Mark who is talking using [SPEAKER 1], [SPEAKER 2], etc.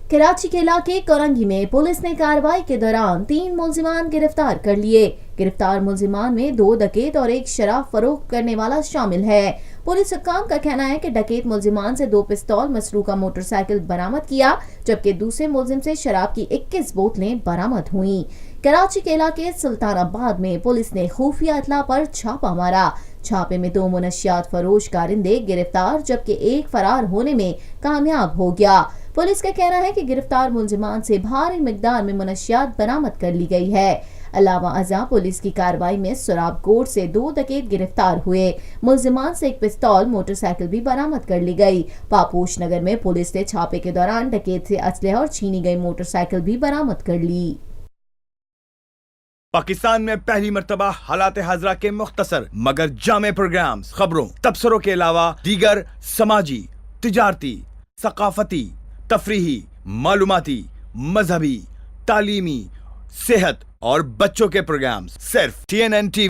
[SPEAKER 1] कराची के इलाके कोरंगी में पुलिस ने कार्रवाई के दौरान 3 मुलजिमान गिरफ्तार कर लिए। गिरफ्तार मुलजिमान में 2 डकैत और एक शराब फरोख्त करने वाला शामिल है। पुलिस हुक्काम का कहना है कि डकैत मुलजिमान से 2 पिस्तौल, मसरूका मोटरसाइकिल बरामद किया, जबकि दूसरे मुलजिम से शराब की 21 बोतलें बरामद हुई। कराची के इलाके सुल्तानाबाद में पुलिस ने खुफिया इत्तला पर छापा मारा। छापे में 2 मुनशियात फरोश कारिंदे गिरफ्तार, जबकि एक फरार होने में कामयाब हो गया। पुलिस का कहना है कि गिरफ्तार मुलजिमान से भारी मिकदार में मुनशियात बरामद कर ली गई है। अलावा अज़ा पुलिस की कार्रवाई में सुराबकोट से 2 डकैत गिरफ्तार हुए। मुलजिमान से 1 पिस्तौल, मोटरसाइकिल भी बरामद कर ली गई। पापोश नगर में पुलिस ने छापे के दौरान डकैत से असलहा और छीनी गई मोटरसाइकिल भी बरामद कर ली।
[SPEAKER 2] पाकिस्तान में पहली मर्तबा हालात हाजरा के मुख्तसर मगर जामे प्रोग्राम्स, खबरों, तबसरों के अलावा दीगर समाजी, तिजारती, सकाफती, तफरीही, मालूमाती, मजहबी, तालीमी, सेहत और बच्चों के प्रोग्राम्स सिर्फ TNN TV